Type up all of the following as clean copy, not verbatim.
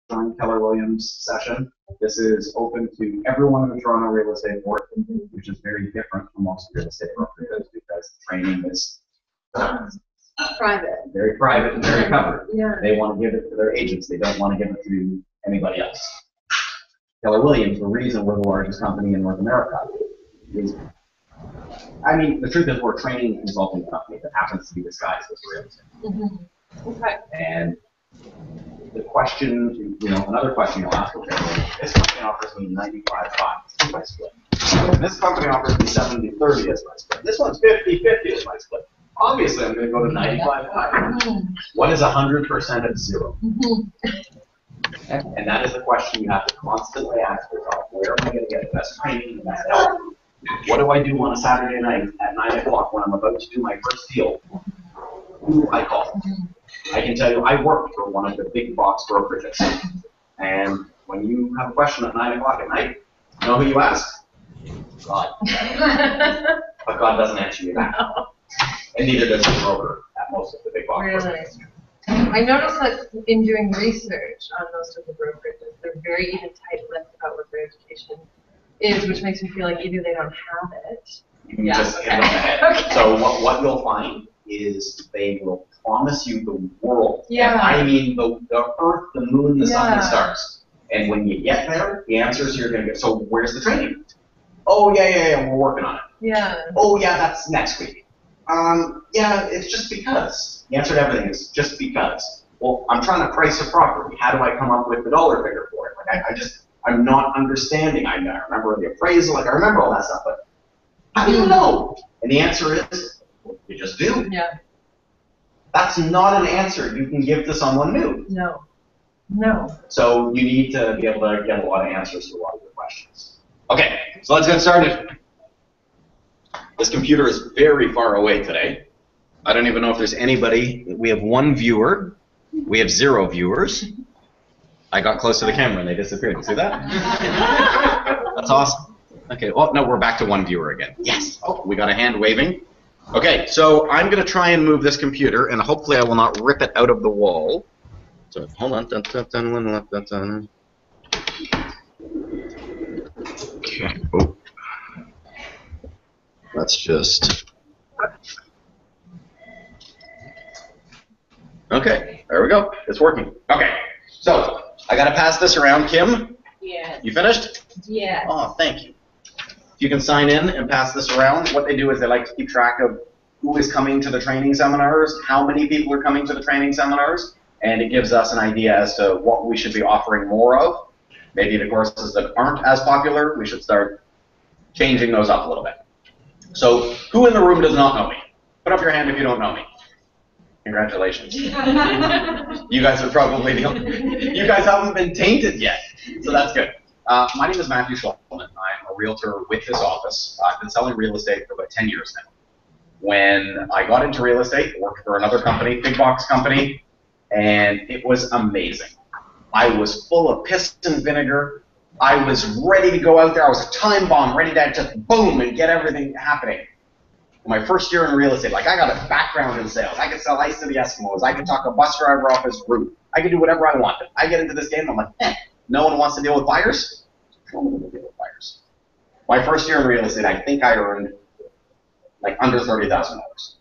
join Keller Williams session. This is open to everyone in the Toronto real estate board, which is very different from most real estate brokerages because training is private. Very private and very covered. Yeah. They want to give it to their agents. They don't want to give it to anybody else. Keller Williams, the reason we're the largest company in North America is, I mean, the truth is we're a training and consulting company that happens to be disguised as real estate. Mm-hmm. Okay. And the question, another question you'll ask, okay, well, this company offers me 95/5 as my split. And this company offers me 70/30 as my split. This one's 50/50 as my split. Obviously, I'm going to go to 95/5. Mm-hmm. What is 100% of zero? Mm-hmm. And that is the question you have to constantly ask yourself. Where am I going to get the best training, the best help? What do I do on a Saturday night at 9 o'clock when I'm about to do my first deal? Who do I call? I can tell you I worked for one of the big box brokerages. And when you have a question at 9 o'clock at night, you know who you ask? God. But God doesn't answer you back. No. And neither does the broker at most of the big box brokerages. I noticed that in doing research on most of the brokerages, they're very even tight-lipped about what their education is, which makes me feel like either they don't have it. You just hit it on the head. Okay. So what you'll find is they will promise you the world. Yeah. And I mean the earth, the moon, the sun, and the stars. And when you get there, the answers you're going to get. So where's the training? Oh, yeah, we're working on it. Yeah. Oh, yeah, that's next week. Yeah, it's just because. The answer to everything is just because. Well, I'm trying to price a property. How do I come up with the dollar figure for it? Like, I'm not understanding. I remember the appraisal, I remember all that stuff, but how do you know? And the answer is, you just do. Yeah. That's not an answer you can give to someone new. No. No. So you need to be able to get a lot of answers to a lot of your questions. Okay, so let's get started. This computer is very far away today. I don't even know if there's anybody. We have one viewer. We have 0 viewers. I got close to the camera and they disappeared. See that? That's awesome. Okay, well, no, we're back to 1 viewer again. Yes. Oh, we got a hand waving. Okay, so I'm going to try and move this computer, and hopefully I will not rip it out of the wall. So, hold on. Okay. Oh. Let's just... Okay, there we go. It's working. Okay, so I got to pass this around. Kim? Yeah. You finished? Yeah. Oh, thank you. If you can sign in and pass this around, what they do is they like to keep track of who is coming to the training seminars, how many people are coming to the training seminars, and it gives us an idea as to what we should be offering more of. Maybe the courses that aren't as popular, we should start changing those up a little bit. So, who in the room does not know me? Put up your hand if you don't know me. Congratulations. You guys are probably the only, you guys haven't been tainted yet, so that's good. My name is Matthew Shulman. I'm a realtor with this office. I've been selling real estate for about 10 years now. When I got into real estate, I worked for another company, big box company, and it was amazing. I was full of piss and vinegar. I was ready to go out there. I was a time bomb, ready to just boom and get everything happening. My first year in real estate, I got a background in sales. I could sell ice to the Eskimos. I could talk a bus driver off his roof. I could do whatever I wanted. I get into this game, I'm like, no one wants to deal with buyers? No one wants to deal with buyers. My first year in real estate, I think I earned under $30,000.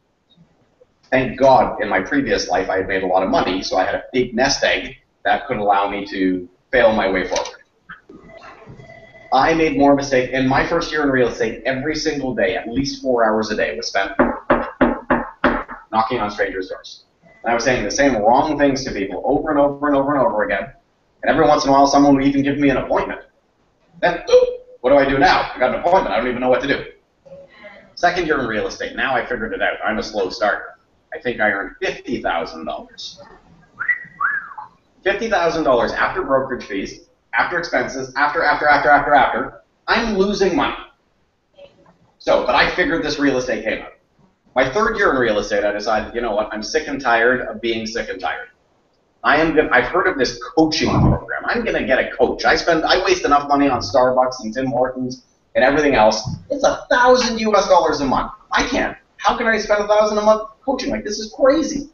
Thank God in my previous life I had made a lot of money, so I had a big nest egg that could allow me to fail my way forward. I made more mistakes. In my first year in real estate, every single day, at least 4 hours a day was spent knocking on strangers' doors. And I was saying the same wrong things to people over and over and over and over again. And every once in a while, someone would even give me an appointment. Then, what do I do now? I got an appointment. I don't even know what to do. Second year in real estate. Now I figured it out. I'm a slow starter. I think I earned $50,000. $50,000 after brokerage fees, after expenses, after, I'm losing money. So, but I figured this real estate came up. My third year in real estate, I decided, you know what, I'm sick and tired of being sick and tired. I've heard of this coaching program. I'm going to get a coach. I waste enough money on Starbucks and Tim Hortons and everything else. It's $1,000 US a month. I can't. How can I spend $1,000 a month coaching? This is crazy.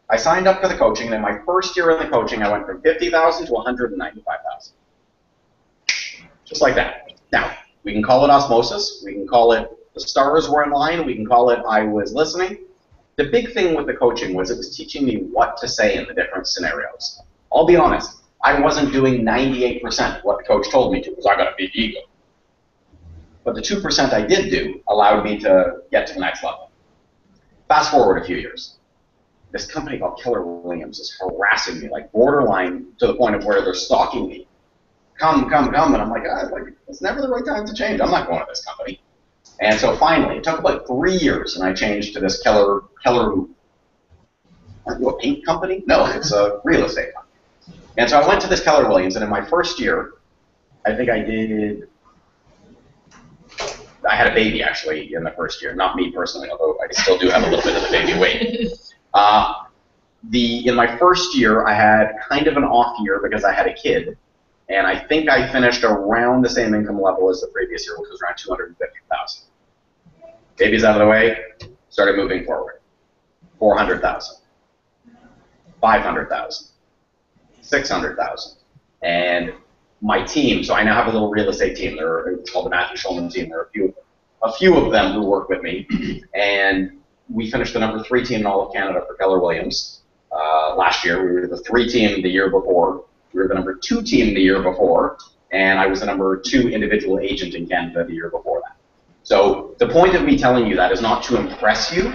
I signed up for the coaching, and in my first year in the coaching, I went from 50,000 to 195,000. Just like that. Now, we can call it osmosis. We can call it the stars were in line. We can call it I was listening. The big thing with the coaching was it was teaching me what to say in the different scenarios. I'll be honest. I wasn't doing 98% of what the coach told me to because I got a big ego. But the 2% I did do allowed me to get to the next level. Fast forward a few years. This company called Keller Williams is harassing me, like borderline to the point of where they're stalking me. Come, come, come. And I'm like, it's never the right time to change. I'm not going to this company. And so finally, it took about 3 years, and I changed to this Keller. Aren't you a paint company? No, it's a real estate company. And so I went to this Keller Williams, and in my first year, I think I had a baby, actually, in the first year. Not me personally, although I still do have a little bit of the baby weight. In my first year, I had kind of an off year because I had a kid. And I think I finished around the same income level as the previous year, which was around 250,000. Baby's out of the way, started moving forward. 400,000, 500,000, 600,000. And my team, so I now have a little real estate team. It's called the Matthew Shulman team. There are a few of them who work with me. And we finished the number 3 team in all of Canada for Keller Williams. Last year, we were the 3 team the year before. We were the number 2 team the year before, and I was the number 2 individual agent in Canada the year before that. So the point of me telling you that is not to impress you,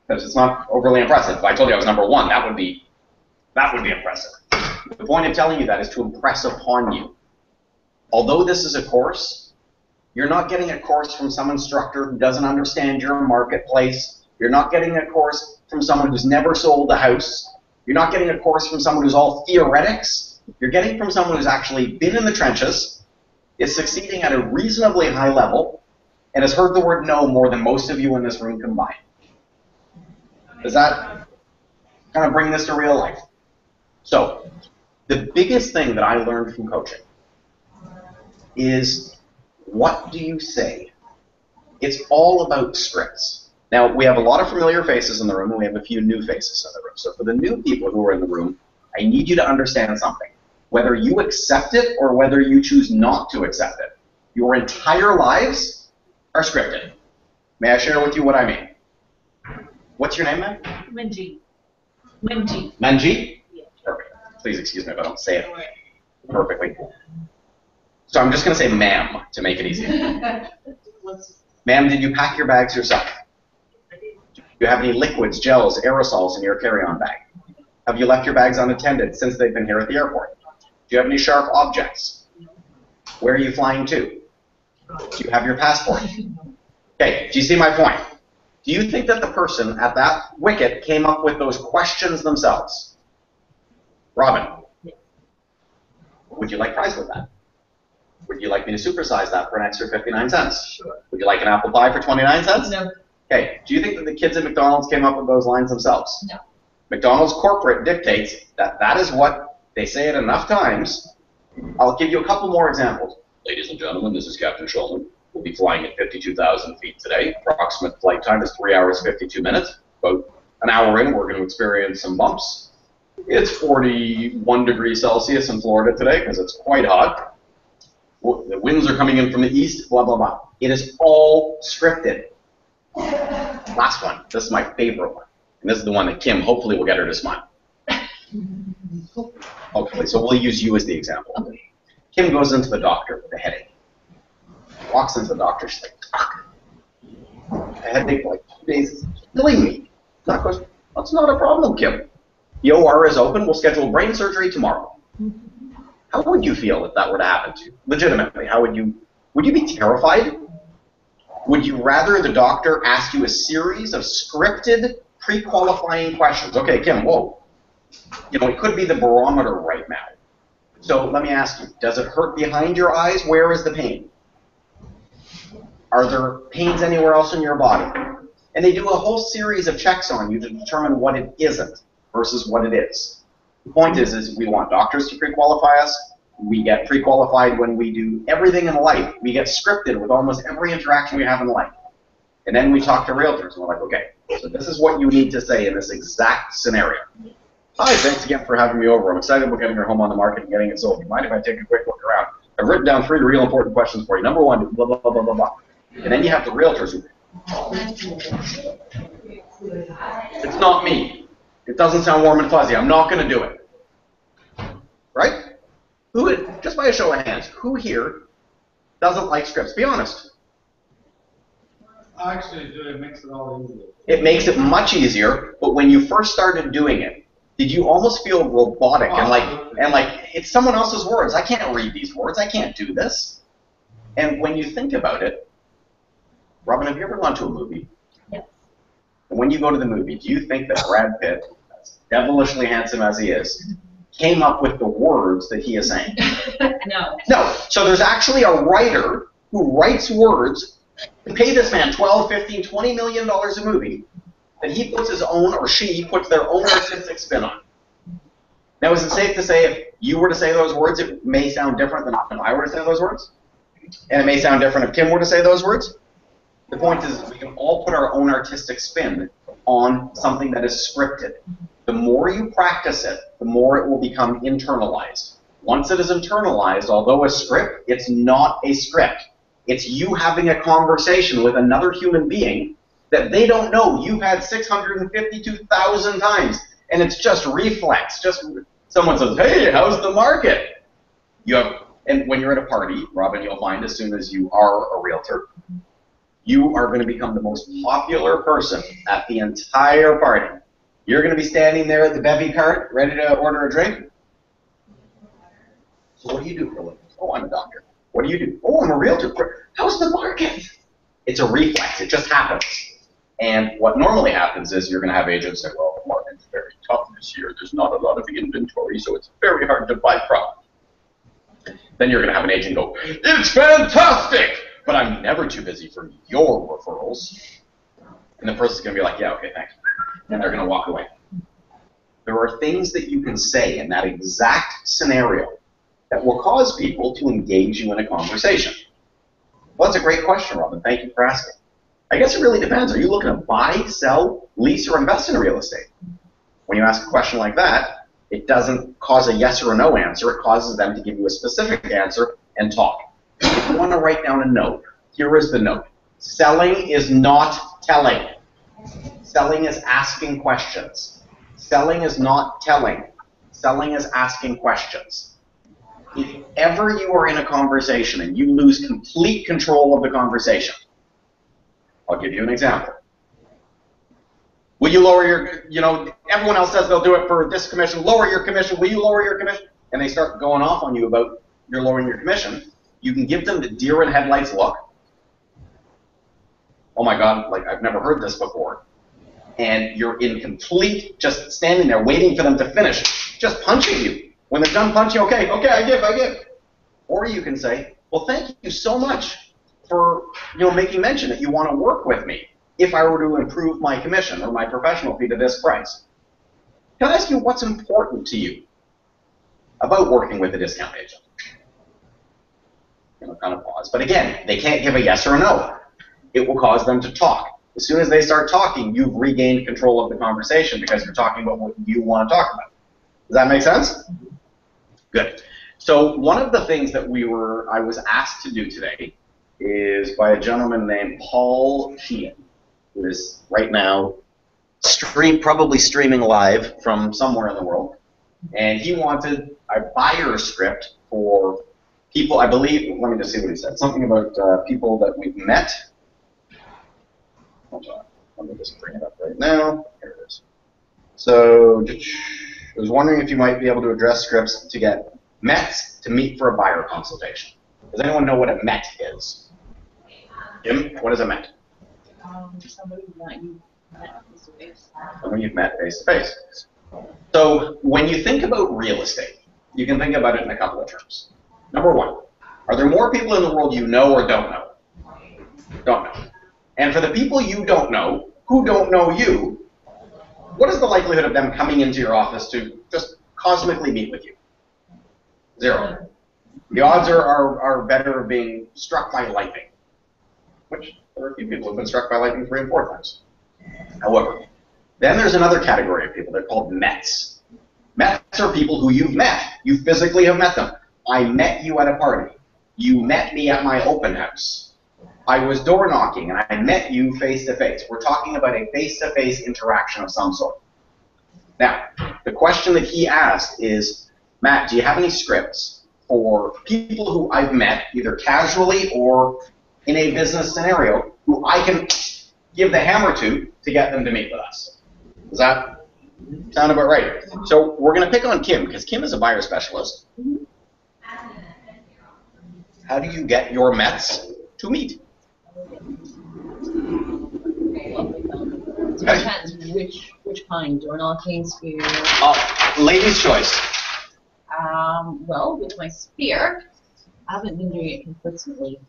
because it's not overly impressive. If I told you I was number 1, that would be impressive. The point of telling you that is to impress upon you. Although this is a course, you're not getting a course from some instructor who doesn't understand your marketplace. You're not getting a course from someone who's never sold a house. You're not getting a course from someone who's all theoretics. You're getting from someone who's actually been in the trenches, is succeeding at a reasonably high level, and has heard the word no more than most of you in this room combined. Does that kind of bring this to real life? So, the biggest thing that I learned from coaching is, what do you say? It's all about scripts. Now, we have a lot of familiar faces in the room, and we have a few new faces in the room. So for the new people who are in the room, I need you to understand something. Whether you accept it or whether you choose not to accept it, your entire lives are scripted. May I share with you what I mean? What's your name, man? Manjeet. Manjeet. Manjeet? Yeah. Perfect. Please excuse me if I don't say it perfectly. So I'm just going to say ma'am to make it easy. Ma'am, did you pack your bags yourself? Do you have any liquids, gels, aerosols in your carry-on bag? Have you left your bags unattended since they've been here at the airport? Do you have any sharp objects? Where are you flying to? Do you have your passport? Okay, do you see my point? Do you think that the person at that wicket came up with those questions themselves? Robin, would you like fries with that? Would you like me to supersize that for an extra 59 cents? Sure. Would you like an apple pie for 29 cents? No. Okay, do you think that the kids at McDonald's came up with those lines themselves? No. McDonald's corporate dictates that that is what they say it enough times. I'll give you a couple more examples. Ladies and gentlemen, this is Captain Shulman. We'll be flying at 52,000 feet today. Approximate flight time is 3 hours, 52 minutes. About an hour in, we're going to experience some bumps. It's 41 degrees Celsius in Florida today because it's quite hot. The winds are coming in from the east, blah, blah, blah. It is all scripted. Last one. This is my favorite one. And this is the one that Kim hopefully will get her to smile. Hopefully. So we'll use you as the example. Kim goes into the doctor with a headache. Walks into the doctor, she's like, "Doc, I had a headache for like 2 days. It's killing me." Doc goes, "That's not a problem, Kim. The OR is open. We'll schedule brain surgery tomorrow." How would you feel if that were to happen to you? Legitimately, how would you be terrified? Would you rather the doctor ask you a series of scripted, pre-qualifying questions? Okay, Kim, whoa. You know, it could be the barometer right now. So let me ask you, does it hurt behind your eyes? Where is the pain? Are there pains anywhere else in your body? And they do a whole series of checks on you to determine what it isn't versus what it is. The point is we want doctors to pre-qualify us. We get pre-qualified when we do everything in life. We get scripted with almost every interaction we have in life. And then we talk to realtors, and we're like, okay, so this is what you need to say in this exact scenario. Hi, thanks again for having me over. I'm excited about getting your home on the market and getting it sold. Do you mind if I take a quick look around? I've written down 3 real important questions for you. Number 1, blah, blah, blah, blah, blah, blah. And then you have the realtors who, it's not me. It doesn't sound warm and fuzzy. I'm not going to do it. Right? Who, just by a show of hands, who here doesn't like scripts? Be honest. Actually, it makes it all easier. It makes it much easier, but when you first started doing it, did you almost feel robotic and like it's someone else's words? I can't read these words. I can't do this. And when you think about it, Robin, have you ever gone to a movie? Yes. And when you go to the movie, do you think that Brad Pitt, as devilishly handsome as he is, came up with the words that he is saying? No. No. So there's actually a writer who writes words to pay this man $12, $15, $20 million a movie that he puts his own, or she puts their own artistic spin on. Now, is it safe to say if you were to say those words, it may sound different than if I were to say those words? And it may sound different if Kim were to say those words? The point is we can all put our own artistic spin on something that is scripted. The more you practice it, the more it will become internalized. Once it is internalized, although a script, it's not a script. It's you having a conversation with another human being that they don't know you've had 652,000 times, and it's just reflex. Just someone says, "Hey, how's the market?" And when you're at a party, Robin, you'll find as soon as you are a realtor, you are going to become the most popular person at the entire party. You're going to be standing there at the bevy cart, ready to order a drink. So what do you do for a living? Oh, I'm a doctor. What do you do? Oh, I'm a realtor. How's the market? It's a reflex. It just happens. And what normally happens is you're going to have agents say, well, the market's very tough this year. There's not a lot of inventory, so it's very hard to buy property. Then you're going to have an agent go, it's fantastic, but I'm never too busy for your referrals. And the person's going to be like, yeah, okay, thanks. And they're going to walk away. There are things that you can say in that exact scenario that will cause people to engage you in a conversation. Well, that's a great question, Robin. Thank you for asking. I guess it really depends. Are you looking to buy, sell, lease, or invest in real estate? When you ask a question like that, it doesn't cause a yes or a no answer. It causes them to give you a specific answer and talk. If you want to write down a note, here is the note. Selling is not telling. Selling is asking questions. Selling is not telling. Selling is asking questions. If ever you are in a conversation and you lose complete control of the conversation, I'll give you an example. Will you lower your, everyone else says they'll do it for this commission, lower your commission, will you lower your commission? And they start going off on you about you're lowering your commission. You can give them the deer in headlights look. Oh my God, like I've never heard this before. And you're in complete, just standing there waiting for them to finish, just punching you. When they're done punching, okay, I give. Or you can say, well, thank you so much for making mention that you want to work with me if I were to improve my commission or my professional fee to this price. Can I ask you what's important to you about working with a discount agent? Kind of pause. But again, they can't give a yes or a no. It will cause them to talk. As soon as they start talking, you've regained control of the conversation because you're talking about what you want to talk about. Does that make sense? Good. So one of the things that I was asked to do today is by a gentleman named Paul Sheehan, who is right now probably streaming live from somewhere in the world. And he wanted a buyer script for people, I believe, let me just see what he said. Something about people that we've met. Hold on. Let me just bring it up right now. Here it is. So I was wondering if you might be able to address scripts to get METs to meet for a buyer consultation. Does anyone know what a MET is? Jim, what is a MET? Somebody that you met face-to-face. Someone you've met face-to-face. So when you think about real estate, you can think about it in a couple of terms. Number one, are there more people in the world you know or don't know? Don't know. And for the people you don't know, who don't know you, what is the likelihood of them coming into your office to just cosmically meet with you? 0. The odds are better of being struck by lightning, which There are a few people who have been struck by lightning 3 and 4 times. However, then there's another category of people. They're called Mets. Mets are people who you've met. You physically have met them. I met you at a party. You met me at my open house. I was door knocking and I met you face to face. We're talking about a face-to-face interaction of some sort. Now, the question that he asked is, Matt, do you have any scripts for people who I've met, either casually or in a business scenario, who I can give the hammer to get them to meet with us? Does that sound about right? So we're going to pick on Kim, because Kim is a buyer specialist. How do you get your Mets to meet? Depends which kind. Door knocking, spear. Ladies' choice. Well, with my spear, I haven't been doing it consistently.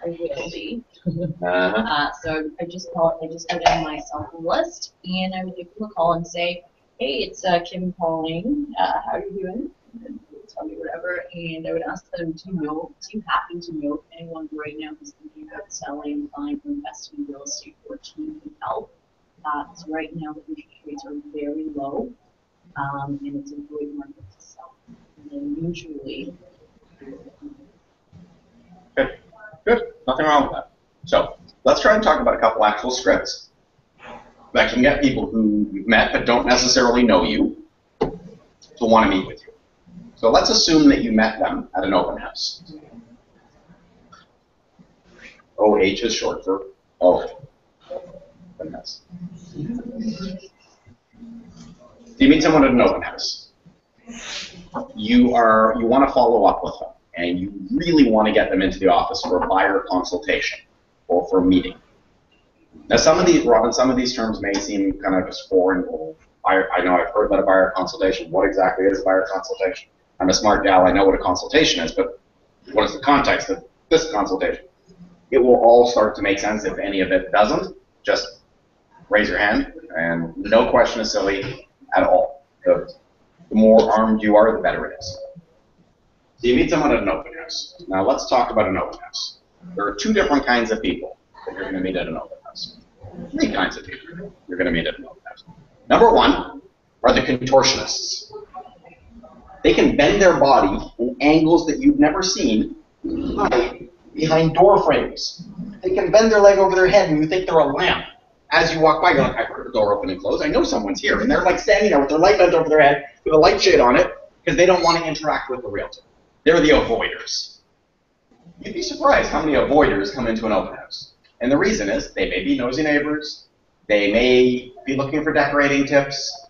I will be. So I just go down my cell phone list, and I would give them a call and say, "Hey, it's Kim calling. How are you doing?" And they would tell me whatever, and I would ask them, "Do you happen to know anyone right now who's thinking about selling, buying, or investing in real estate, or do you need help?" So right now the interest rates are very low, and it's a great market to sell. And then usually, Good. Nothing wrong with that. So let's try and talk about a couple actual scripts that can get people who you've met but don't necessarily know you to want to meet with you. So let's assume that you met them at an open house. OH is short for open house. You meet someone at an open house. You want to follow up with them, and you really want to get them into the office for a buyer consultation or for a meeting. Now, some of these terms may seem kind of just foreign. I know I've heard about a buyer consultation. What exactly is a buyer consultation? I'm a smart gal. I know what a consultation is, but what is the context of this consultation? It will all start to make sense. If any of it doesn't, just raise your hand, and no question is silly at all. The more armed you are, the better it is. So you meet someone at an open house. Now let's talk about an open house. There are 2 different kinds of people that you're going to meet at an open house. 3 kinds of people you're going to meet at an open house. Number 1 are the contortionists. They can bend their body in angles that you've never seen behind door frames. They can bend their leg over their head and you think they're a lamp. As you walk by, you're like, I heard the door open and close. I know someone's here. And they're like standing there with their leg bent over their head with a light shade on it because they don't want to interact with the realtor. They're the avoiders. You'd be surprised how many avoiders come into an open house. And the reason is they may be nosy neighbors. They may be looking for decorating tips.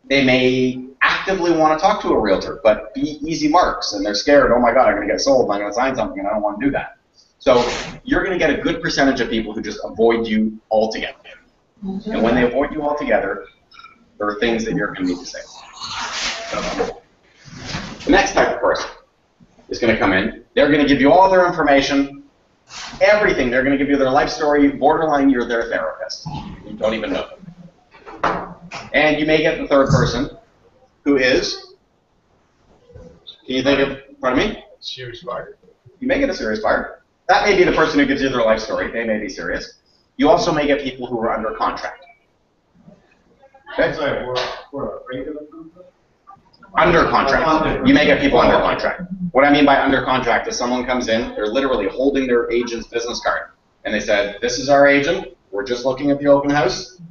They may actively want to talk to a realtor, but be easy marks. And they're scared, oh my God, I'm going to get sold. I'm going to sign something and I don't want to do that. So you're going to get a good percentage of people who just avoid you altogether. And when they avoid you altogether, there are things that you're going to need to say. So, the next type of person is going to come in. They're going to give you all their information, everything. They're going to give you their life story. Borderline, you're their therapist. You don't even know them. And you may get the third person, who is, can you think of, pardon me? Serious buyer. You may get a serious buyer. That may be the person who gives you their life story. They may be serious. You also may get people who are under contract. Okay? Sorry, we're afraid of them? Under contract. You may get people under contract. What I mean by under contract is someone comes in, they're literally holding their agent's business card, and they said, this is our agent, we're just looking at the open house.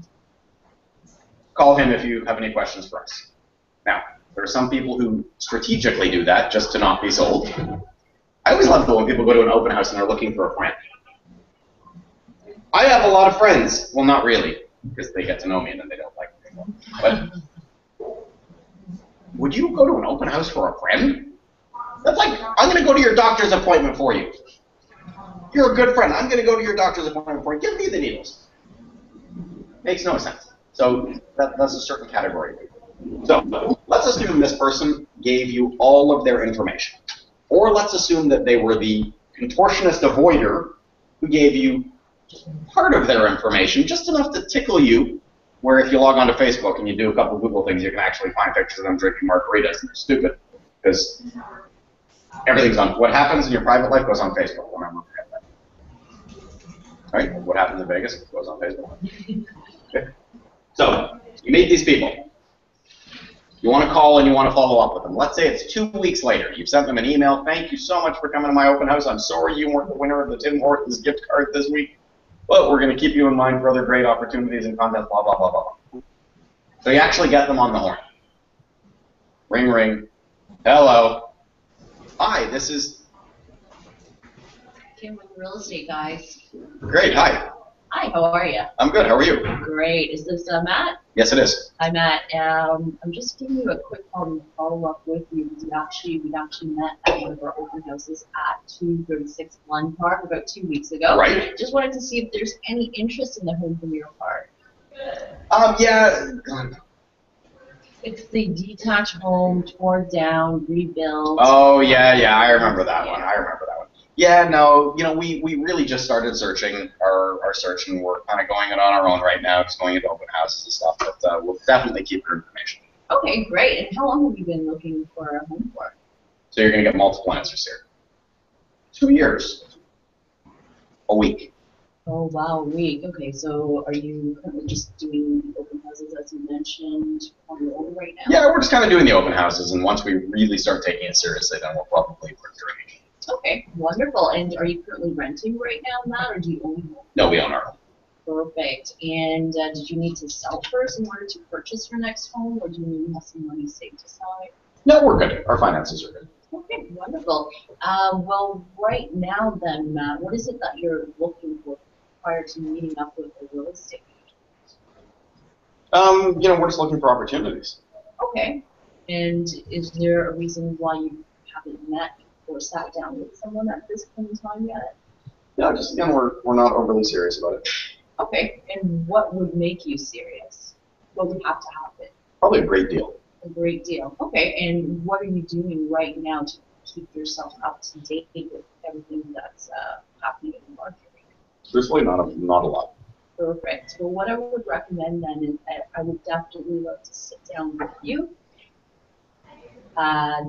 Call him if you have any questions for us. Now, there are some people who strategically do that just to not be sold. I always love it when people go to an open house and they're looking for a friend. I have a lot of friends. Well, not really, because they get to know me and then they don't like me. But would you go to an open house for a friend? That's like, I'm going to go to your doctor's appointment for you. You're a good friend. I'm going to go to your doctor's appointment for you. Give me the needles. Makes no sense. So that's a certain category of people. So let's assume this person gave you all of their information. Or let's assume that they were the contortionist avoider who gave you part of their information, just enough to tickle you, where if you log onto Facebook and you do a couple of Google things, you can actually find pictures of them drinking margaritas, and they're stupid, because everything's on, what happens in your private life goes on Facebook. Remember that. Right? What happens in Vegas goes on Facebook. Okay. So, you meet these people. You want to call and you want to follow up with them. Let's say it's 2 weeks later. You've sent them an email. Thank you so much for coming to my open house. I'm sorry you weren't the winner of the Tim Hortons gift card this week, but we're going to keep you in mind for other great opportunities and content, blah, blah, blah, blah. So you actually get them on the horn. Ring, ring. Hello. Hi, this is... Kim with Real Estate Guys. Great, hi. Hi, how are you? I'm good, how are you? Great. Is this Matt? Yes, it is. Hi, Matt. I'm just giving you a quick call to follow up with you because we actually met at one of our open houses at 236 Glen Park about 2 weeks ago. Right. Just wanted to see if there's any interest in the home from your part. Yeah. It's the detached home, torn down, rebuilt. Oh, yeah, I remember that one. Yeah, no, we really just started searching our search, and we're kind of going it on our own right now, just going into open houses and stuff, but we'll definitely keep your information. Okay, great. And how long have you been looking for a home for? So you're going to get multiple answers here. 2 years. A week. Oh, wow, a week. Okay, so are you currently just doing open houses, as you mentioned, on your own right now? Yeah, we're just kind of doing the open houses, and once we really start taking it seriously, then we'll probably work through it. Okay, wonderful. And are you currently renting right now, Matt, or do you own a home? No, we own our home. Perfect. And did you need to sell first in order to purchase your next home, or do you maybe have some money saved aside? No, we're good. Our finances are good. Okay, wonderful. Well, right now then, Matt, what is it that you're looking for prior to meeting up with a real estate agent? We're just looking for opportunities. Okay. And is there a reason why you haven't met or sat down with someone at this point in time yet? No, just again, we're not overly serious about it. Okay. And what would make you serious? What would have to happen? Probably a great deal. A great deal. Okay. And what are you doing right now to keep yourself up to date with everything that's happening in the market? Truthfully, not a lot. Perfect. Well, what I would recommend then is that I would definitely love to sit down with you.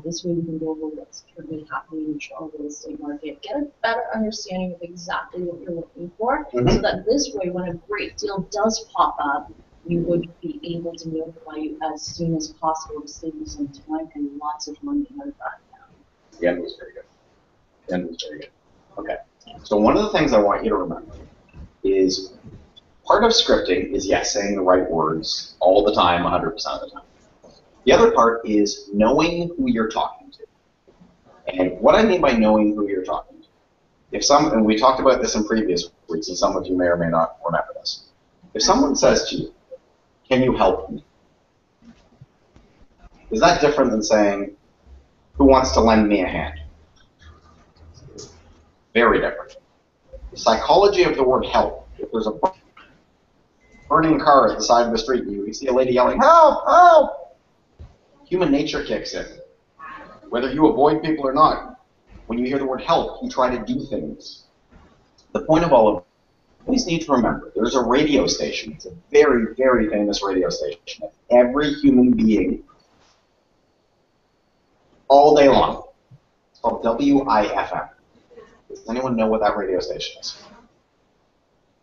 This way we can go over what's currently happening in the Toronto real estate market, get a better understanding of exactly what you're looking for, so that this way when a great deal does pop up, we would be able to notify you as soon as possible to save you some time and lots of money out of that now. The end was very good. Okay. So one of the things I want you to remember is part of scripting is, yes, saying the right words all the time, 100% of the time. The other part is knowing who you're talking to. And what I mean by knowing who you're talking to, and we talked about this in previous weeks, and some of you may or may not remember this. If someone says to you, "Can you help me?" Is that different than saying, "Who wants to lend me a hand?" Very different. The psychology of the word help, if there's a burning car at the side of the street and you see a lady yelling, "Help! Help!" Human nature kicks in. Whether you avoid people or not, when you hear the word help, you try to do things. The point of all of it, you always need to remember, there's a radio station. It's a very, very famous radio station that every human being, all day long. It's called WIFM. Does anyone know what that radio station is?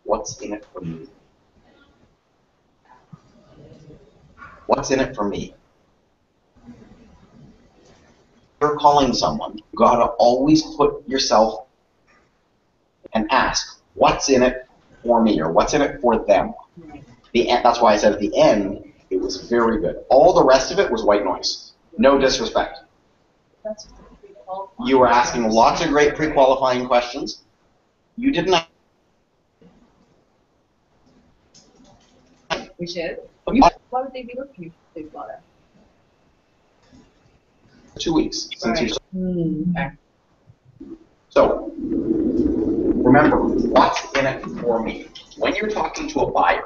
What's in it for me? What's in it for me? You're calling someone, you gotta always put yourself and ask, what's in it for me, or what's in it for them? That's why I said at the end, it was very good. All the rest of it was white noise. No disrespect. You were asking lots of great pre-qualifying questions. You didn't. We should. Why would they be looking if they bought it? 2 weeks since you. Okay. So remember, what's in it for me? When you're talking to a buyer,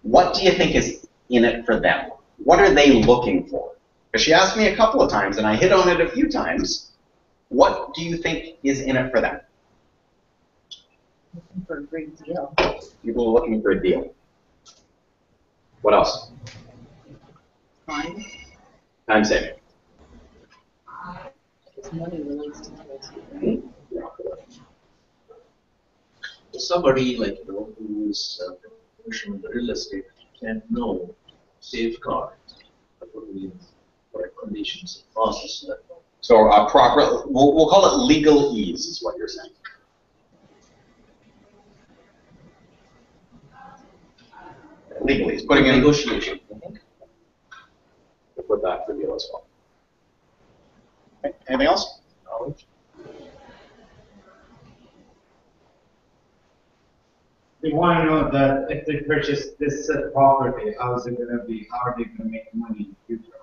what do you think is in it for them? What are they looking for? Because she asked me a couple of times, and I hit on it a few times. What do you think is in it for them? Looking for a great deal. People are looking for a deal. What else? Time. Time saving. Because money relates to deals, right? Somebody like who is professional in the real estate can know safeguards, what conditions, process. So proper, we'll call it legal ease, is what you're saying. Legalese, putting in negotiation. We'll put that for you as well. Okay. Anything else? Knowledge. They want to know that if they purchase this property, how is it going to be? How are they going to make money in the future?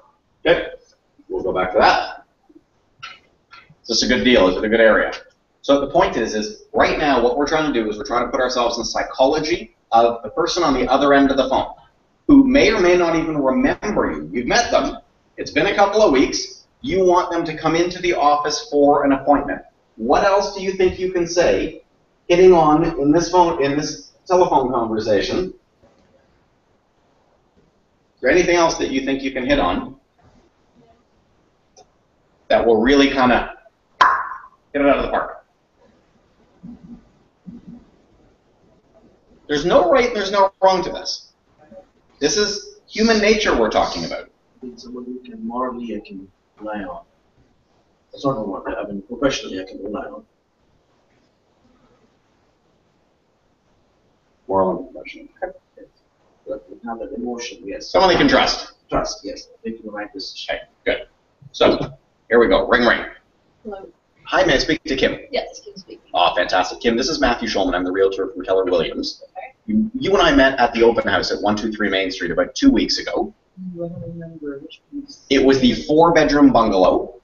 Good. We'll go back to that. Is this a good deal? Is it a good area? So the point is right now what we're trying to do is we're trying to put ourselves in the psychology of the person on the other end of the phone who may or may not even remember you. You've met them. It's been a couple of weeks. You want them to come into the office for an appointment. What else do you think you can say hitting on in this telephone conversation? Is there anything else that you think you can hit on that will really kind of get it out of the park? There's no right and there's no wrong to this. This is human nature we're talking about. Someone who can morally I can rely on. That's not what I mean. Professionally I can rely on. Moral and professional. But we have that emotion, yes. Someone they can trust. Trust, yes. Making the right decision. Okay, good. So, here we go. Ring, ring. Hello. Hi, may I speak to Kim? Yes, Kim speaking. Oh, fantastic. Kim, this is Matthew Shulman. I'm the realtor from Keller Williams. Okay. You and I met at the open house at 123 Main Street about 2 weeks ago. I don't remember which piece. It was the 4-bedroom bungalow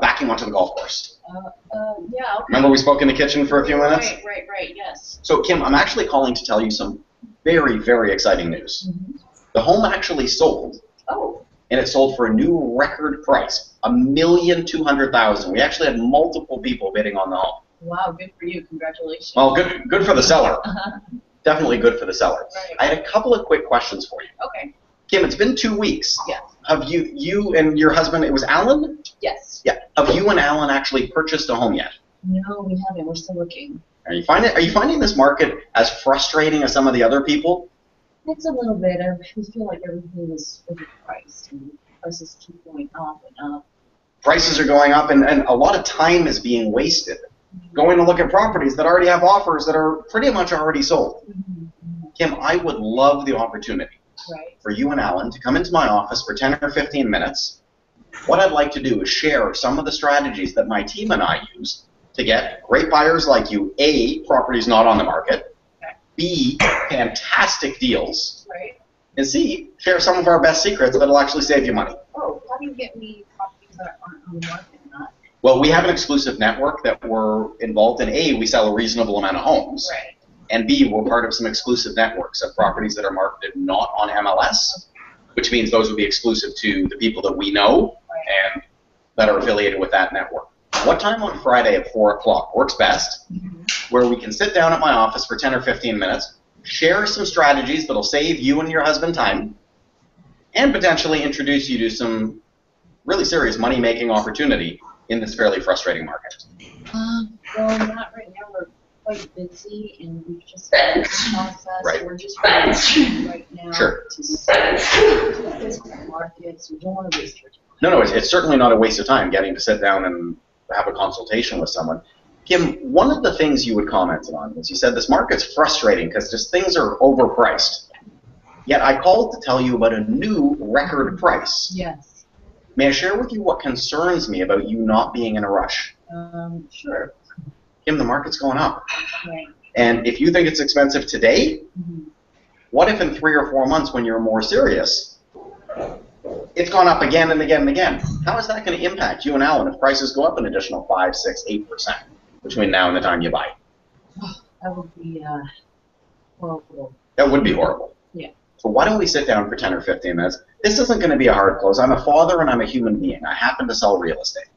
backing onto the golf course. Yeah. Okay. Remember we spoke in the kitchen for a few minutes? Right, yes. So, Kim, I'm actually calling to tell you some very, very exciting news. Mm-hmm. The home actually sold, Oh, and it sold for a new record price, $1,200,000. We actually had multiple people bidding on the home. wow, good for you. Congratulations. Well, good for the seller. Uh-huh. Definitely good for the seller. Right. I had a couple of quick questions for you. Okay. Kim, it's been 2 weeks. Yeah. Have you and your husband, it was Alan? Yes. Yeah. Have you and Alan actually purchased a home yet? No, we haven't. We're still looking. Are you finding this market as frustrating as some of the other people? It's a little bit. I feel like everything is overpriced, and prices keep going up and up. Prices are going up, and a lot of time is being wasted going to look at properties that already have offers that are pretty much already sold. Mm-hmm. Kim, I would love the opportunity Right. for you and Alan to come into my office for 10 or 15 minutes. What I'd like to do is share some of the strategies that my team and I use to get great buyers like you, A, properties not on the market, B, fantastic deals, Right. and C, share some of our best secrets that'll actually save you money. Oh, how do you get me properties that aren't on the market or not? Well, we have an exclusive network that we're involved in. A, we sell a reasonable amount of homes. Right. And B, we're part of some exclusive networks of properties that are marketed not on MLS, which means those would be exclusive to the people that we know and that are affiliated with that network. What time on Friday at 4 o'clock works best, where we can sit down at my office for 10 or 15 minutes, share some strategies that'll save you and your husband time, and potentially introduce you to some really serious money-making opportunity in this fairly frustrating market? Well, not right now. We're quite busy, and we've just started the process. Right. We're just waiting right now Sure. to see the markets. We don't want to waste your time. No, it's certainly not a waste of time getting to sit down and have a consultation with someone. Kim, one of the things you had commented on was you said this market's frustrating because just things are overpriced. Yet I called to tell you about a new record price. Yes. May I share with you what concerns me about you not being in a rush? Sure. Kim, the market's going up. Right. And if you think it's expensive today, what if in 3 or 4 months when you're more serious, it's gone up again and again and again? How is that going to impact you and Alan if prices go up an additional 5, 6, 8% between now and the time you buy? That would be horrible. That would be horrible. Yeah. So why don't we sit down for 10 or 15 minutes? This isn't going to be a hard close. I'm a father and I'm a human being. I happen to sell real estate.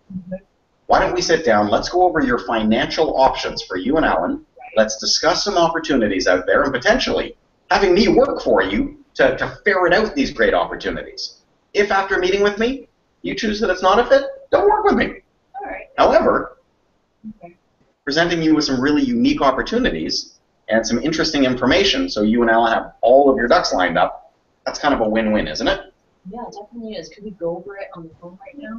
Why don't we sit down? Let's go over your financial options for you and Alan. Let's discuss some opportunities out there and potentially having me work for you to ferret out these great opportunities. If after meeting with me, you choose that it's not a fit, don't work with me. All right. However, Okay. presenting you with some really unique opportunities and some interesting information so you and Alan have all of your ducks lined up, that's kind of a win-win, isn't it? Yeah, it definitely is. Could we go over it on the phone right now?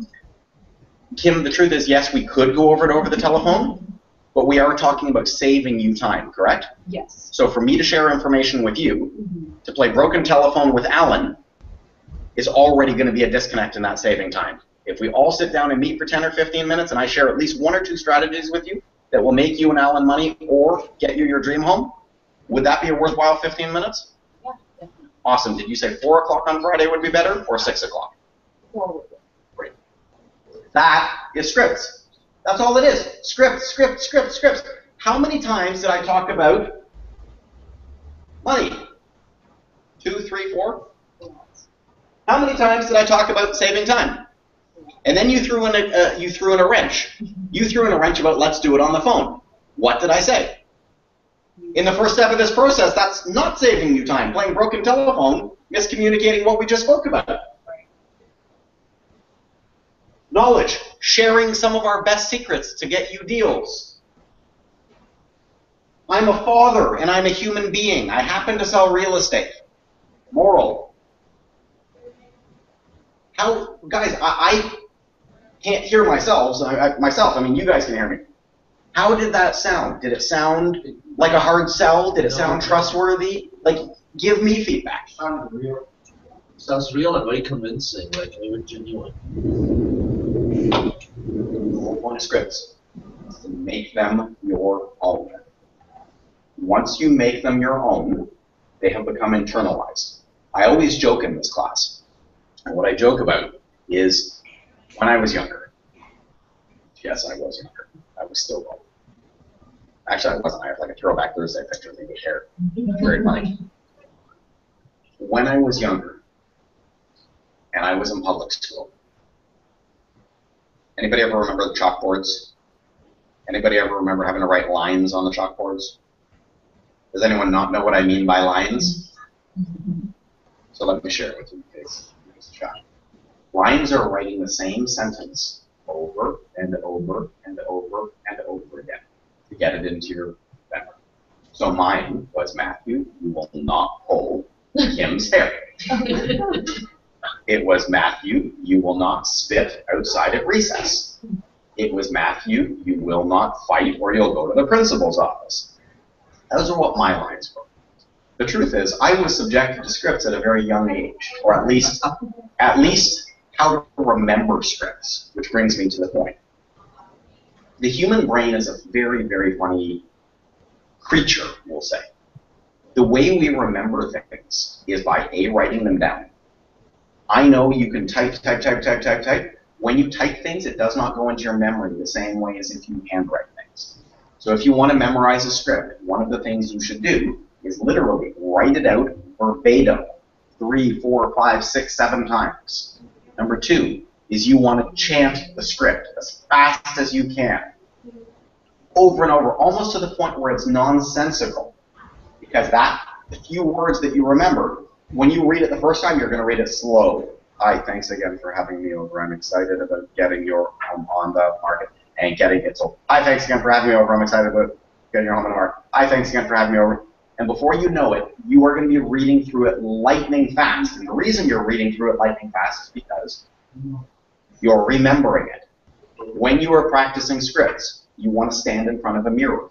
Kim, the truth is, yes, we could go over it over the telephone, but we are talking about saving you time, correct? Yes. So for me to share information with you, to play broken telephone with Alan, is already going to be a disconnect in that saving time. If we all sit down and meet for 10 or 15 minutes and I share at least 1 or 2 strategies with you that will make you and Alan money or get you your dream home, would that be a worthwhile 15 minutes? Yeah, definitely. Awesome. Did you say 4 o'clock on Friday would be better or 6 o'clock? Forward. Great. That is scripts. That's all it is. Scripts, scripts, scripts, scripts. How many times did I talk about money? 2, 3, 4? How many times did I talk about saving time? And then you threw in a wrench. You threw in a wrench about let's do it on the phone. What did I say? In the first step of this process, that's not saving you time. Playing broken telephone, miscommunicating what we just spoke about. Knowledge, sharing some of our best secrets to get you deals. I'm a father and I'm a human being. I happen to sell real estate. Moral. How, guys, I can't hear myself. I mean, you guys can hear me. How did that sound? Did it sound like a hard sell? Did it sound trustworthy? Like, give me feedback. Sounds real. Sounds real and very convincing, like even genuine. The whole point of scripts is to make them your own. Once you make them your own, they have become internalized. I always joke in this class, and what I joke about is when I was younger. Yes, I was younger. I was still old. Actually, I wasn't. I have like a throwback Thursday picture of me with hair. Very funny. When I was younger, and I was in public school, anybody ever remember the chalkboards? Anybody ever remember having to write lines on the chalkboards? Does anyone not know what I mean by lines? So let me share it with you in case it's a chat. Lines are writing the same sentence over and over and over and over again to get it into your memory. So mine was Matthew, you will not pull Kim's hair. It was Matthew, you will not spit outside at recess. It was Matthew, you will not fight or you'll go to the principal's office. Those are what my lines were. The truth is, I was subjected to scripts at a very young age, or at least how to remember scripts, which brings me to the point. The human brain is a very, very funny creature, we'll say. The way we remember things is by A, writing them down. I know you can type. When you type things, it does not go into your memory the same way as if you handwrite things. So if you want to memorize a script, one of the things you should do is literally write it out verbatim 3, 4, 5, 6, 7 times. Number 2 is you want to chant the script as fast as you can, over and over, almost to the point where it's nonsensical. Because the few words that you remember, when you read it the first time, you're going to read it slow. Hi, thanks again for having me over. I'm excited about getting your home on the market and getting it sold. Hi, thanks again for having me over. I'm excited about getting your home on the market. Hi, thanks again for having me over. And before you know it, you are going to be reading through it lightning fast. And the reason you're reading through it lightning fast is because you're remembering it. When you are practicing scripts, you want to stand in front of a mirror.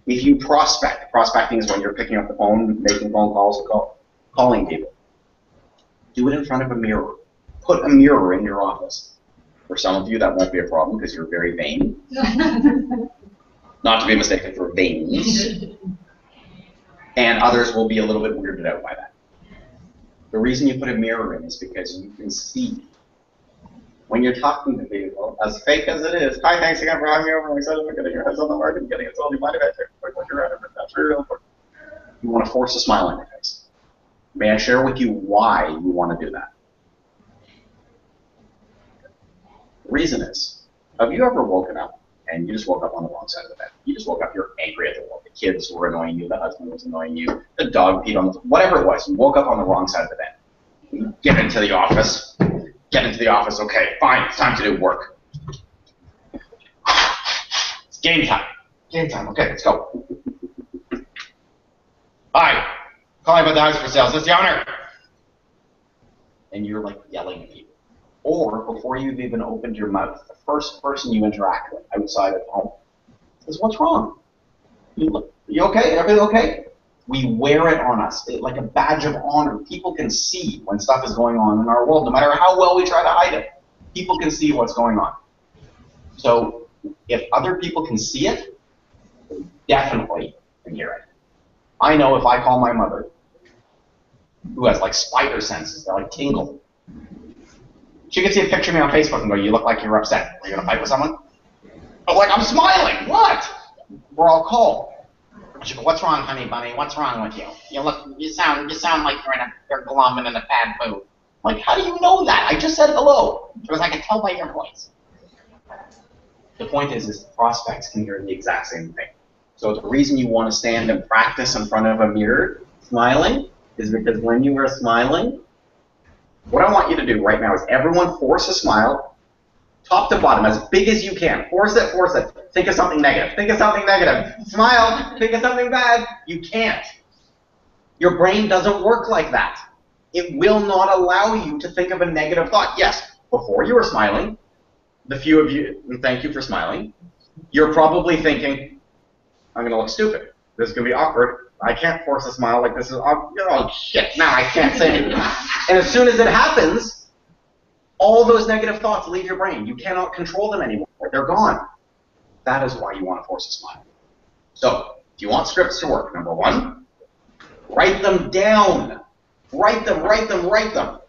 If you prospecting is when you're picking up the phone, making phone calls, calling people. Do it in front of a mirror. Put a mirror in your office. For some of you, that won't be a problem because you're very vain. Not to be mistaken for veins. And others will be a little bit weirded out by that. The reason you put a mirror in is because you can see. When you're talking to people, as fake as it is, hi, thanks again for having me over. I'm excited about getting your heads on the market and getting it sold. You mind if I take a quick look around? That's really important. You want to force a smile on your face. May I share with you why you want to do that? The reason is, have you ever woken up and you just woke up on the wrong side of the bed? You just woke up, you're angry at the world. The kids were annoying you, the husband was annoying you, the dog peed on the, whatever it was. You woke up on the wrong side of the bed. You get into the office. Okay, fine, it's time to do work. It's game time. Okay, let's go. Hi, calling about the house for sale. Is this the owner? And you're like yelling at people. Or before you've even opened your mouth, the first person you interact with outside of home says, "What's wrong? You okay? Everything okay?" We wear it on us like a badge of honor. People can see when stuff is going on in our world, no matter how well we try to hide it. People can see what's going on. So if other people can see it, they definitely can hear it. I know if I call my mother, who has like spider senses, they like tingle. She can see a picture of me on Facebook and go, "You look like you're upset. Are you gonna fight with someone?" I'm like, "I'm smiling. What?" We're all calm. She goes, "What's wrong, honey bunny? What's wrong with you? You sound like you're glum and in a bad mood." I'm like, "How do you know that? I just said hello." She goes, "I can tell by your voice." The point is prospects can hear the exact same thing. So the reason you want to stand and practice in front of a mirror smiling is because when you are smiling, what I want you to do right now is everyone force a smile, top to bottom, as big as you can. Force it, force it. Think of something negative. Think of something negative. Smile. Think of something bad. You can't. Your brain doesn't work like that. It will not allow you to think of a negative thought. Yes, before you were smiling, the few of you, and thank you for smiling, you're probably thinking, "I'm going to look stupid. This is going to be awkward. I can't force a smile like this is awkward. Oh, shit, now I can't say anything." And as soon as it happens, all those negative thoughts leave your brain. You cannot control them anymore. They're gone. That is why you want to force a smile. So, if you want scripts to work, number one, write them down. Write them, write them, write them.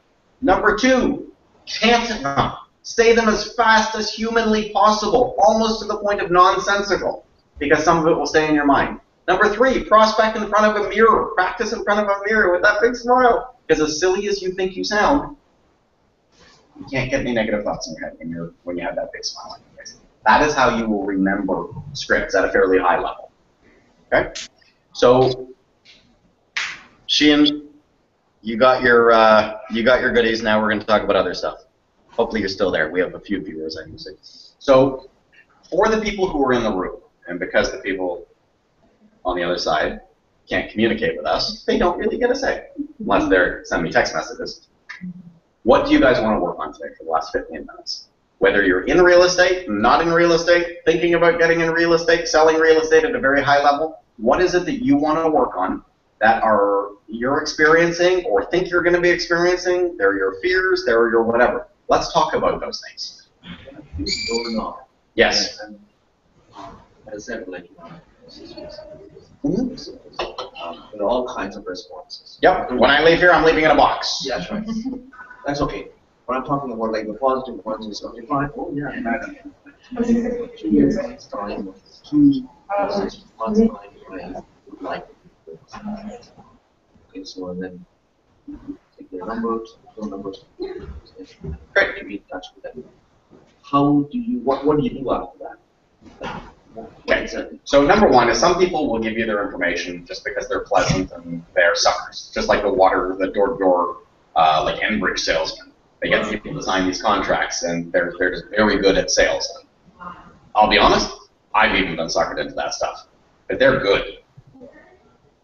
Number two, chant them. Say them as fast as humanly possible, almost to the point of nonsensical, because some of it will stay in your mind. Number three, prospect in front of a mirror. Practice in front of a mirror with that big smile. Because as silly as you think you sound, you can't get any negative thoughts in your head when you have that big smile on your face. That is how you will remember scripts at a fairly high level. Okay? So, Sheehan, you got your goodies. Now we're going to talk about other stuff. Hopefully you're still there. We have a few viewers, I can see. So, for the people who are in the room, and because the people on the other side can't communicate with us, they don't really get a say, unless they're sending me text messages. What do you guys want to work on today for the last 15 minutes? Whether you're in real estate, not in real estate, thinking about getting in real estate, selling real estate at a very high level, what is it that you want to work on that you're experiencing or think you're going to be experiencing? They're your fears, they're your whatever. Let's talk about those things. Yes. As I said, like, there are all kinds of responses. Yep. When I leave here, I'm leaving in a box. Yeah, that's right. That's okay. What I'm talking about, like the positive ones is okay, fine. Oh yeah, madam. 2 years time, 2 months time, I would like it. Okay, so and then take their numbers, phone numbers, Great. to be in touch with them. What do you do after that? Okay. So number one is some people will give you their information just because they're pleasant and they're suckers. Just like the door-to-door, like Enbridge salesmen. They get people to sign these contracts, and they're just very good at sales. I'll be honest, I've even been suckered into that stuff. But they're good,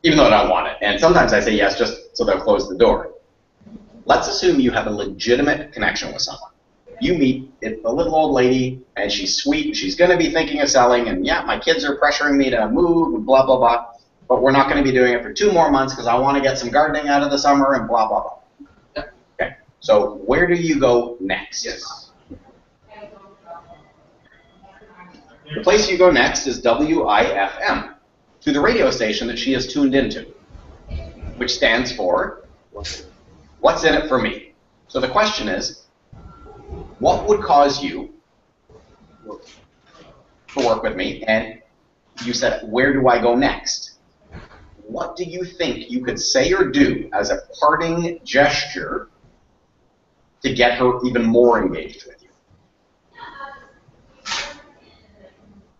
even though I don't want it. And sometimes I say yes just so they'll close the door. Let's assume you have a legitimate connection with someone. You meet a little old lady, and she's sweet, and she's going to be thinking of selling, and yeah, my kids are pressuring me to move, and blah, blah, blah. But we're not going to be doing it for 2 more months because I want to get some gardening out of the summer, and blah, blah, blah. Okay. So where do you go next? Yes. The place you go next is WIFM, to the radio station that she has tuned into, which stands for What's in it for me? So the question is, what would cause you to work with me? And you said, where do I go next? What do you think you could say or do as a parting gesture to get her even more engaged with you?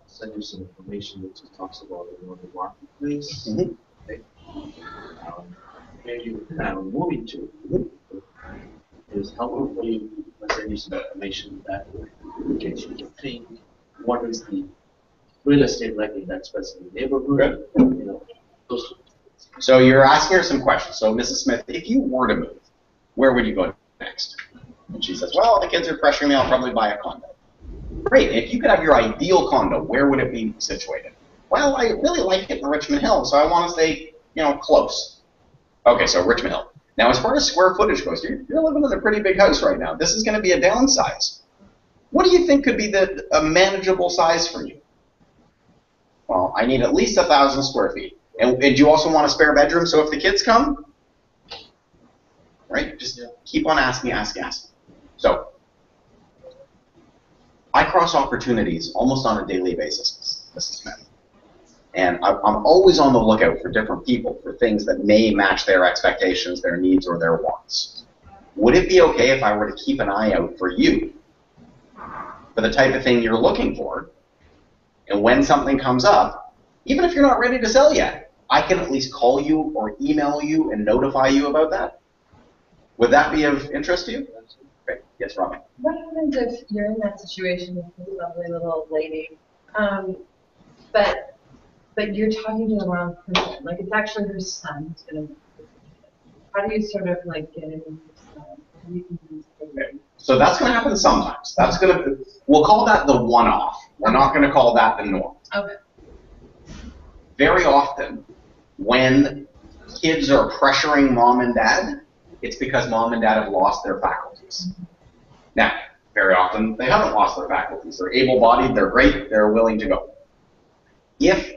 Send you some information that just talks about the marketplace. Mm-hmm. Okay. Where you kind of moving to. Is helpful for you. I send you some information that gets you to think what is the real estate like in that specific neighborhood. You know, those So you're asking her some questions. So Mrs. Smith, if you were to move, where would you go next? And she says, well, the kids are pressuring me, I'll probably buy a condo. Great, if you could have your ideal condo, where would it be situated? Well, I really like it in Richmond Hill, so I want to stay, close. Okay, so Richmond Hill. Now, as far as square footage goes, you're living in a pretty big house right now. This is going to be a downsize. What do you think could be a manageable size for you? Well, I need at least 1,000 square feet. And do you also want a spare bedroom so if the kids come? Right? Just keep on asking. So, I cross opportunities almost on a daily basis, Mrs. Smith. And I'm always on the lookout for different people, for things that may match their expectations, their needs, or their wants. Would it be okay if I were to keep an eye out for you, for the type of thing you're looking for, and when something comes up, even if you're not ready to sell yet, I can at least call you or email you and notify you about that? Would that be of interest to you? Okay. Yes, Robin. What happens if you're in that situation with this lovely little lady, but you're talking to the wrong person? Like it's actually her son who's going to. How do you sort of like get in with her son? How do you convince her? Okay. So that's going to happen sometimes. We'll call that the one-off. We're not going to call that the norm. Okay. Very often, when kids are pressuring mom and dad, it's because mom and dad have lost their faculties. Now, very often, they haven't lost their faculties. They're able-bodied, they're great, they're willing to go. If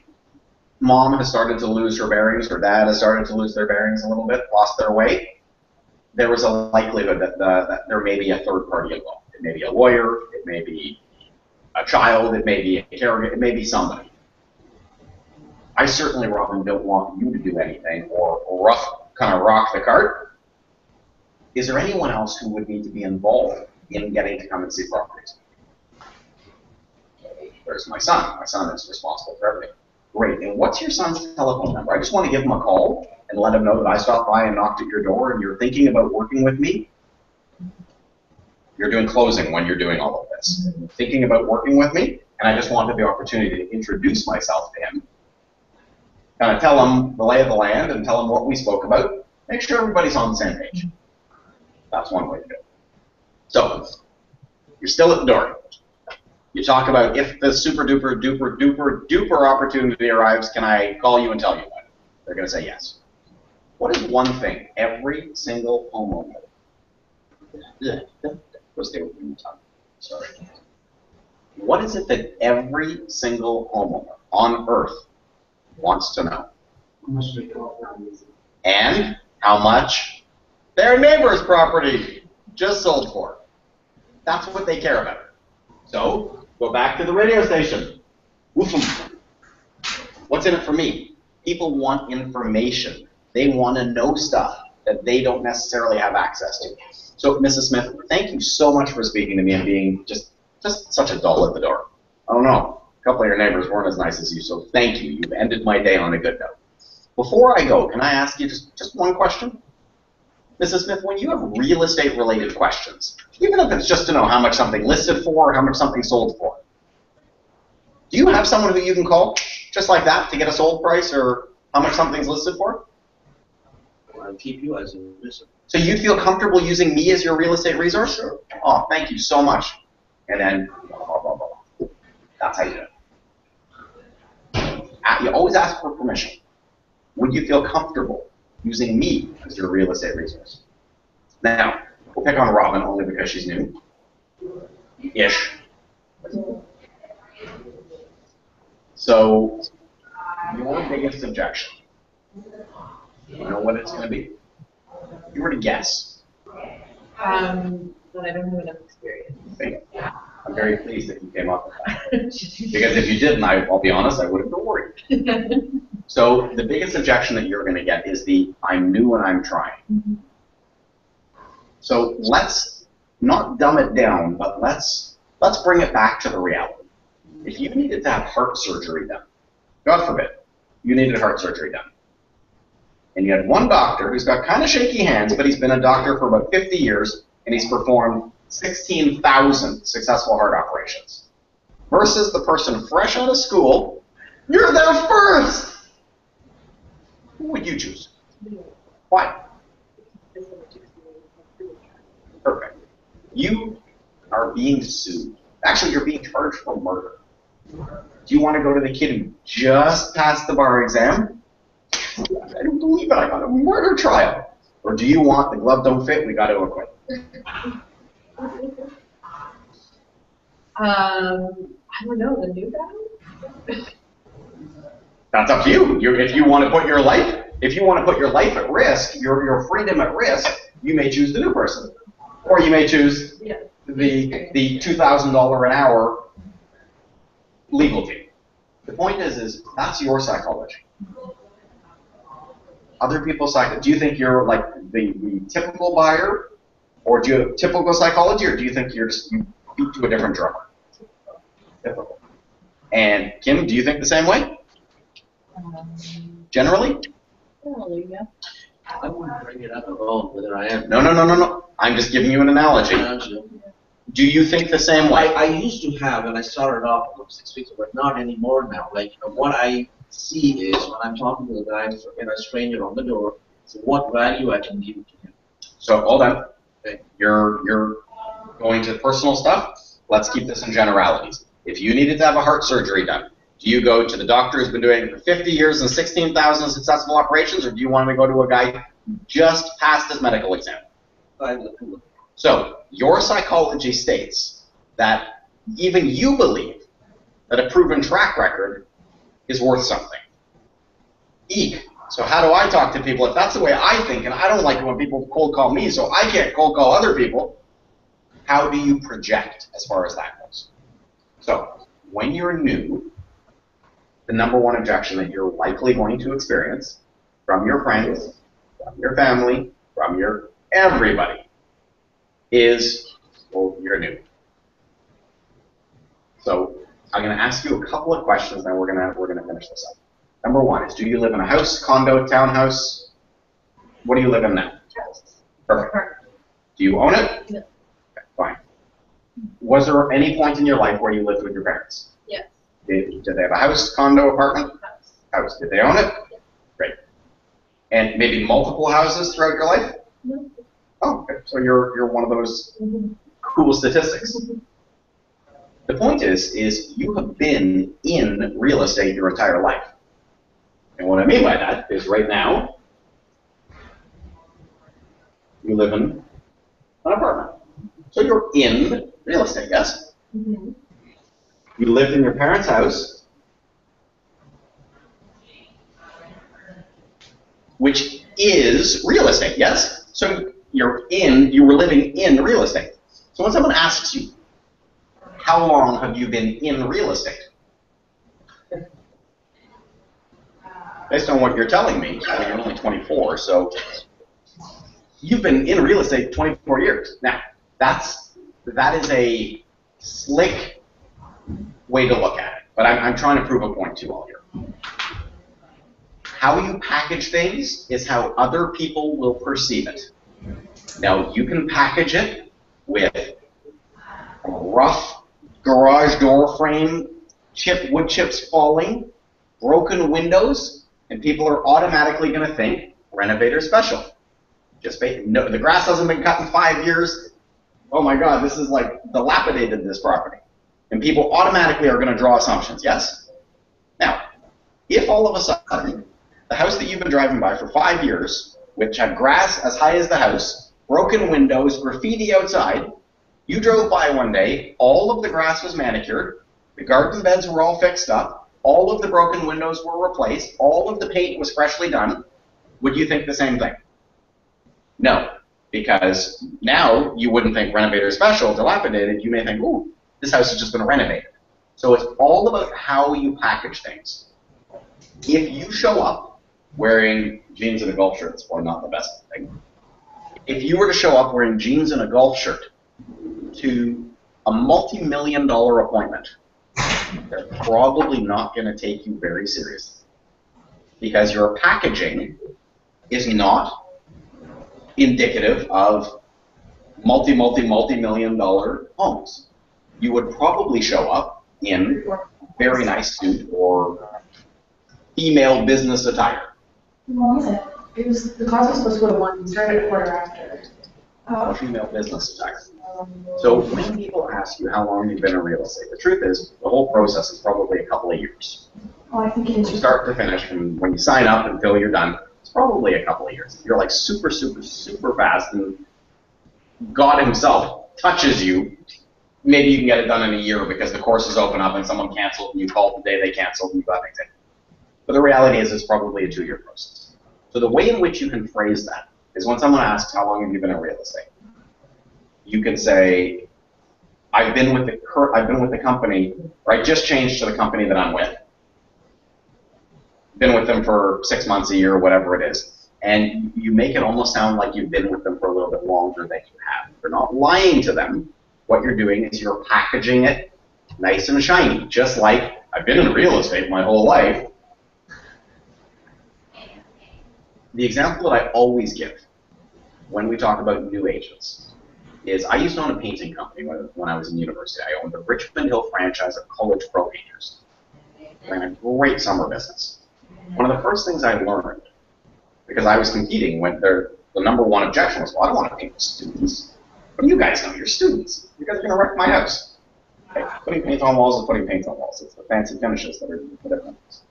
mom has started to lose her bearings, or dad has started to lose their bearings a little bit, lost their way, there is a likelihood that there may be a third party involved. It may be a lawyer, it may be a child, it may be a caregiver, it may be somebody. I certainly, Robin, don't want you to do anything or kind of rock the cart. Is there anyone else who would need to be involved in getting to come and see properties? There's my son. My son is responsible for everything. Great. And what's your son's telephone number? I just want to give him a call and let him know that I stopped by and knocked at your door and you're thinking about working with me. You're doing closing when you're doing all of this. Thinking about working with me, and I just wanted the opportunity to introduce myself to him. Kind of tell him the lay of the land and tell him what we spoke about. Make sure everybody's on the same page. That's one way to do it. So, you're still at the door. You talk about if the super duper duper duper duper opportunity arrives, can I call you and tell you about it? They're going to say yes. What is one thing every single homeowner? Sorry. What is it that every single homeowner on Earth wants to know? And how much their neighbor's property just sold for. That's what they care about. So, go back to the radio station. What's in it for me? People want information. They want to know stuff that they don't necessarily have access to. So, Mrs. Smith, thank you so much for speaking to me and being just such a doll at the door. Oh no, a couple of your neighbors weren't as nice as you, so thank you. You've ended my day on a good note. Before I go, can I ask you just one question? Mrs. Smith, when you have real estate related questions, even if it's just to know how much something listed for, or how much something sold for, do you have someone who you can call just like that to get a sold price or how much something's listed for? I'll keep you as a listener. So you feel comfortable using me as your real estate resource? Sure. Oh, thank you so much. And then, blah, blah, blah, blah. That's how you do it. You always ask for permission. Would you feel comfortable using me as your real estate resource? Now, we'll pick on Robin only because she's new. Ish. So, your biggest objection. You know what it's going to be. If you were to guess. But I don't have enough experience. Okay. I'm very pleased that you came up with that. Because if you didn't, I'll be honest, I would have been worried. So the biggest objection that you're going to get is the I'm new and I'm trying. Mm-hmm. So let's not dumb it down, but let's bring it back to the reality. If you needed to have heart surgery done, God forbid, you needed heart surgery done, and you had one doctor who's got kind of shaky hands, but he's been a doctor for about 50 years, and he's performed 16,000 successful heart operations, versus the person fresh out of school, you're there first! Who would you choose? Why? Perfect. You are being sued. Actually, you're being charged for murder. Do you want to go to the kid who just passed the bar exam? I don't believe it, I got a murder trial. Or do you want the glove don't fit, we got to acquit? I don't know, the new guy? That's up to you. If you want to put your life, at risk, your freedom at risk, you may choose the new person, or you may choose the $2,000 an hour legal fee. The point is that's your psychology. Other people's psychology. Do you think you're like the typical buyer, or do you have typical psychology, or do you think you beat to a different drummer? Typical. And Kim, do you think the same way? Generally? Generally, yeah. I wouldn't bring it up at all whether I am. No. I'm just giving you an analogy. Do you think the same way? I used to have, and I started off about 6 weeks ago, but not anymore now. Like, what I see is when I'm talking to the guy and a stranger on the door, so what value I can give to him. So hold on. Okay. You're going to personal stuff. Let's keep this in generalities. If you needed to have a heart surgery done, do you go to the doctor who's been doing it for 50 years and 16,000 successful operations, or do you want to go to a guy who just passed his medical exam? So your psychology states that even you believe that a proven track record is worth something. Eek. So how do I talk to people? If that's the way I think, and I don't like it when people cold call me, so I can't cold call other people, how do you project as far as that goes? So when you're new, the number one objection that you're likely going to experience from your friends, from your family, from your everybody is, well, you're new. So I'm going to ask you a couple of questions, then we're going to finish this up. Number one is, do you live in a house, condo, townhouse? What do you live in now? House. Perfect. Do you own it? No. Okay, fine. Was there any point in your life where you lived with your parents? Yes. Did they have a house, condo, apartment? House. House. Did they own it? Yes. Great. And maybe multiple houses throughout your life? No. Oh, okay. So you're one of those cool statistics. The point is you have been in real estate your entire life. And what I mean by that is right now, you live in an apartment. So you're in real estate, yes? Mm-hmm. You lived in your parents' house, which is real estate, yes? So you were living in real estate. So when someone asks you, how long have you been in real estate? Based on what you're telling me, you're only 24, so you've been in real estate 24 years. Now, that is a slick way to look at it, but I'm trying to prove a point to all here. How you package things is how other people will perceive it. Now, you can package it with a rough garage door frame, wood chips falling, broken windows, and people are automatically going to think renovator special. No, the grass hasn't been cut in 5 years. Oh my God, this is like dilapidated, this property. And people automatically are going to draw assumptions, yes? Now, if all of a sudden, the house that you've been driving by for 5 years, which had grass as high as the house, broken windows, graffiti outside, you drove by one day, all of the grass was manicured, the garden beds were all fixed up, all of the broken windows were replaced, all of the paint was freshly done, would you think the same thing? No, because now you wouldn't think renovator special, dilapidated, you may think, ooh, this house has just been renovated. So it's all about how you package things. If you show up wearing jeans and a golf shirt, it's probably not the best thing. If you were to show up wearing jeans and a golf shirt to a multi-million-dollar appointment, they're probably not going to take you very seriously because your packaging is not indicative of multi-million-dollar homes. You would probably show up in very nice suit or female business attire. What was it? It was, the class was supposed to go to 1, we started at 1:15. Female business tax. So when people ask you how long you've been in real estate, the truth is the whole process is probably a couple of years. Oh, I think it is. From start to finish, from when you sign up until you're done, it's probably a couple of years. If you're like super, super, super fast and God himself touches you, maybe you can get it done in a year because the courses open up and someone canceled and you called the day they canceled and you got things in. But the reality is it's probably a 2-year process. So the way in which you can phrase that is when someone asks, how long have you been in real estate? You can say, I've been with the company, or I just changed to the company that I'm with. Been with them for 6 months, a year, whatever it is. And you make it almost sound like you've been with them for a little bit longer than you have. You're not lying to them. What you're doing is you're packaging it nice and shiny, just like I've been in real estate my whole life. The example that I always give when we talk about new agents is I used to own a painting company when I was in university. I owned the Richmond Hill franchise of College Pro Painters. Ran a great summer business. One of the first things I learned, because I was competing when the number one objection was, well, I don't want to paint with students. What do you guys know? You're students. You guys are going to wreck my house. Okay? Putting paint on walls is putting paint on walls. It's the fancy finishes that are the difference.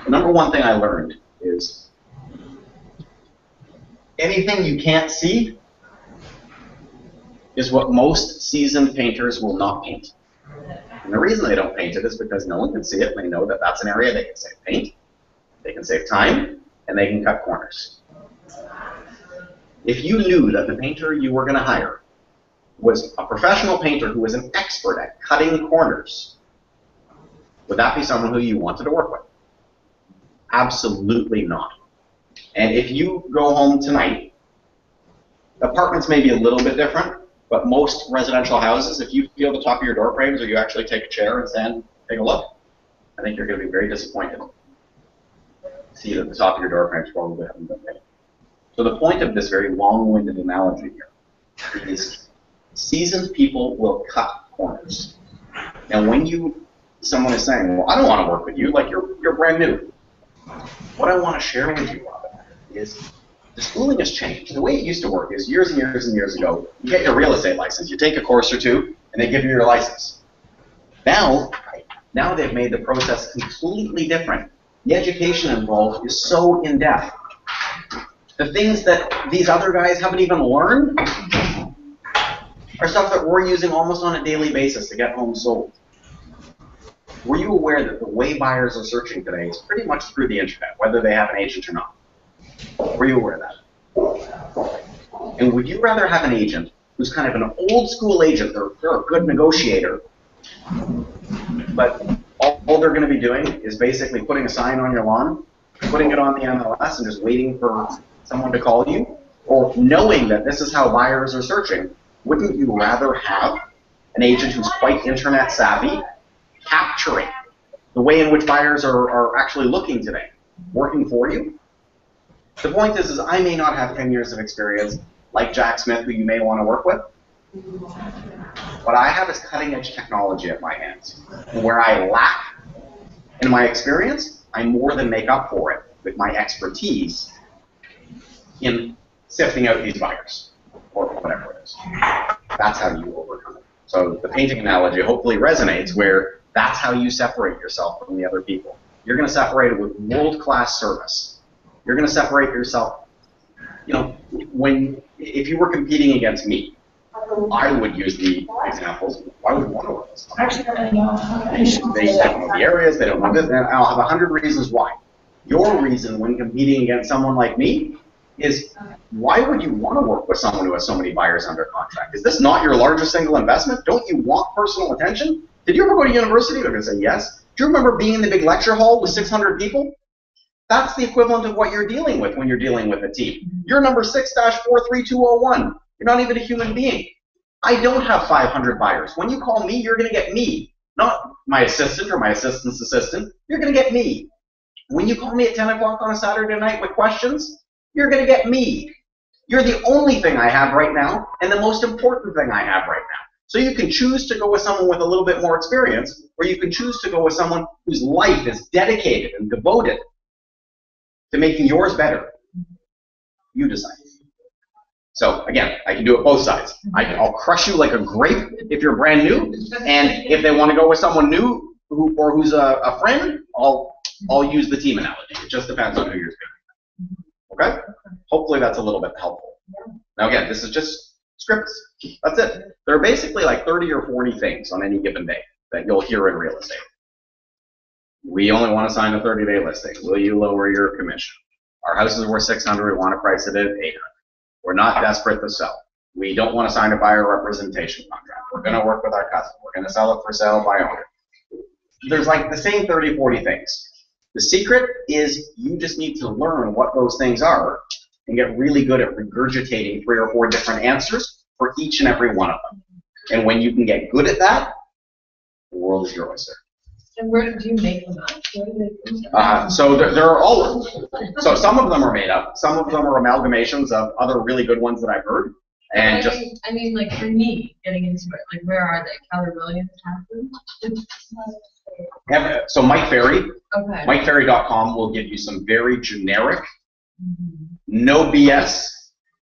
The number one thing I learned is anything you can't see is what most seasoned painters will not paint. And the reason they don't paint it is because no one can see it, and they know that that's an area they can save paint, they can save time, and they can cut corners. If you knew that the painter you were going to hire was a professional painter who was an expert at cutting corners, would that be someone who you wanted to work with? Absolutely not. And if you go home tonight, apartments may be a little bit different, but most residential houses, if you feel the top of your door frames or you actually take a chair and stand, take a look, I think you're going to be very disappointed. See that the top of your door frames probably haven't been made. So the point of this very long-winded analogy here is seasoned people will cut corners. And when someone is saying, well, I don't want to work with you, like you're brand new. What I want to share with you, Robin, is the schooling has changed. The way it used to work is years and years and years ago, you get your real estate license, you take a course or two, and they give you your license. Now they've made the process completely different. The education involved is so in-depth. The things that these other guys haven't even learned are stuff that we're using almost on a daily basis to get homes sold. Were you aware that the way buyers are searching today is pretty much through the internet, whether they have an agent or not? Were you aware of that? And would you rather have an agent who's kind of an old school agent, they're a good negotiator, but all they're going to be doing is basically putting a sign on your lawn, putting it on the MLS, and just waiting for someone to call you? Or knowing that this is how buyers are searching, wouldn't you rather have an agent who's quite internet savvy, capturing the way in which buyers are actually looking today, working for you? The point is I may not have 10 years of experience like Jack Smith, who you may want to work with. What I have is cutting-edge technology at my hands. And where I lack in my experience, I more than make up for it with my expertise in sifting out these buyers, or whatever it is. That's how you overcome it. So the painting analogy hopefully resonates, where that's how you separate yourself from the other people. You're going to separate it with world-class service. You're going to separate yourself, if you were competing against me, I would use the examples. Why would you want to work with someone? Actually, I don't know. They don't know the areas, they don't know this, and I'll have 100 reasons why. Your reason when competing against someone like me is, why would you want to work with someone who has so many buyers under contract? Is this not your largest single investment? Don't you want personal attention? Did you ever go to university? They're going to say yes. Do you remember being in the big lecture hall with 600 people? That's the equivalent of what you're dealing with when you're dealing with a team. You're number 6-43201. You're not even a human being. I don't have 500 buyers. When you call me, you're going to get me, not my assistant or my assistant's assistant. You're going to get me. When you call me at 10 o'clock on a Saturday night with questions, you're going to get me. You're the only thing I have right now and the most important thing I have right now. So you can choose to go with someone with a little bit more experience, or you can choose to go with someone whose life is dedicated and devoted to making yours better, you decide. So again, I can do it both sides. I'll crush you like a grape if you're brand new, and if they want to go with someone new who's a friend, I'll use the team analogy. It just depends on who you're speaking to. Okay? Hopefully that's a little bit helpful. Now again, this is just scripts. That's it. There are basically like 30 or 40 things on any given day that you'll hear in real estate. We only want to sign a 30-day listing. Will you lower your commission? Our house is worth 600. We want to price it at 800. We're not desperate to sell. We don't want to sign a buyer representation contract. We're going to work with our customer. We're going to sell it for sale by owner. There's like the same 30, 40 things. The secret is you just need to learn what those things are and get really good at regurgitating 3 or 4 different answers for each and every one of them. And when you can get good at that, the world is your oyster. And where do you make them up? So they're all, so some of them are made up. Some of them are amalgamations of other really good ones that I've heard. And I mean, like for me, getting into it, like where are they? Keller Williams has them? So Mike Ferry, Okay. MikeFerry.com will give you some very generic, no BS.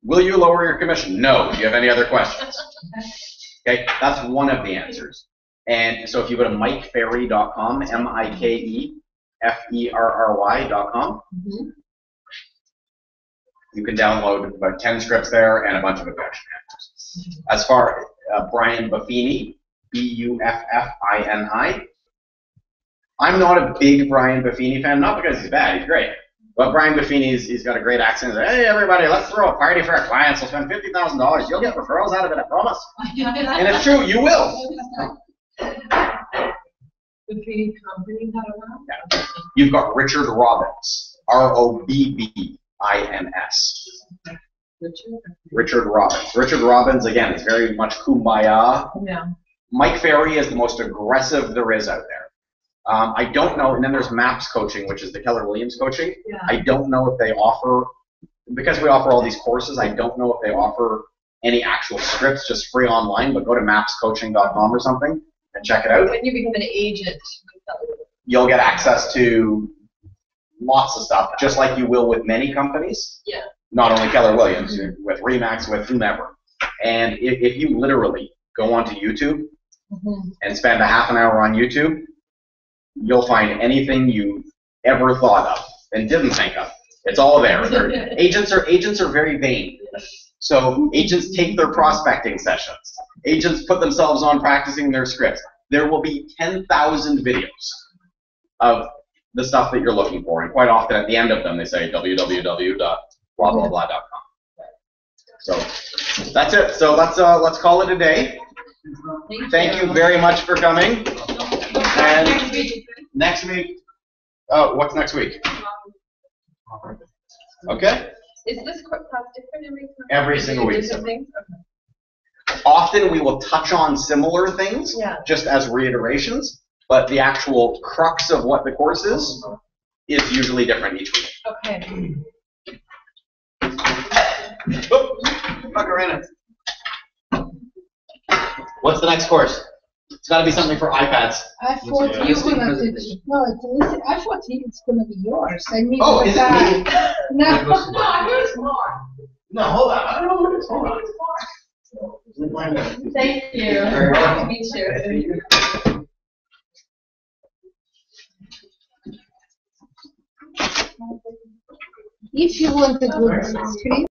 Will you lower your commission? No. Do you have any other questions? Okay, that's one of the answers. And so if you go to MikeFerry.com, MikeFerry.com, you can download about 10 scripts there and a bunch of objection answers. As far as Brian Buffini, Buffini, I'm not a big Brian Buffini fan, not because he's bad, he's great. But Brian Buffini, he's got a great accent. He's like, hey, everybody, let's throw a party for our clients. We'll spend $50,000. You'll get referrals out of it, I promise. And it's true, you will. The 3D company that around? Yeah. You've got Richard Robbins, Robbins. Richard Robbins. Richard Robbins, again, is very much kumbaya. Yeah. Mike Ferry is the most aggressive there is out there. I don't know, and then there's MAPS coaching, which is the Keller Williams coaching. Yeah. I don't know if they offer, because we offer all these courses, I don't know if they offer any actual scripts, just free online, but go to mapscoaching.com or something and check it out. When you become an agent, You'll get access to lots of stuff, just like you will with many companies. Yeah. Not only Keller Williams, with Remax, with whomever. And if you literally go onto YouTube and spend a half an hour on YouTube, you'll find anything you ever thought of and didn't think of. It's all there. Agents are very vain. So agents take their prospecting sessions. Agents put themselves on practicing their scripts. There will be 10,000 videos of the stuff that you're looking for, and quite often at the end of them they say www.blablabla.com. So that's it. So let's call it a day. Thank you very much for coming. And next week, oh, what's next week? Okay. is this class different every time? Every single week. Different things? Okay. Often we will touch on similar things, Yeah. just as reiterations, but the actual crux of what the course is usually different each week. Okay. Oh, fuck around it. What's the next course? It's got to be something for iPads. I thought you were gonna teach. No, I thought it's gonna be yours. I mean, Oh, is it me? No. No, hold on. I don't know what it is. Hold on. Thank you. Nice to meet you. If you want a good screen.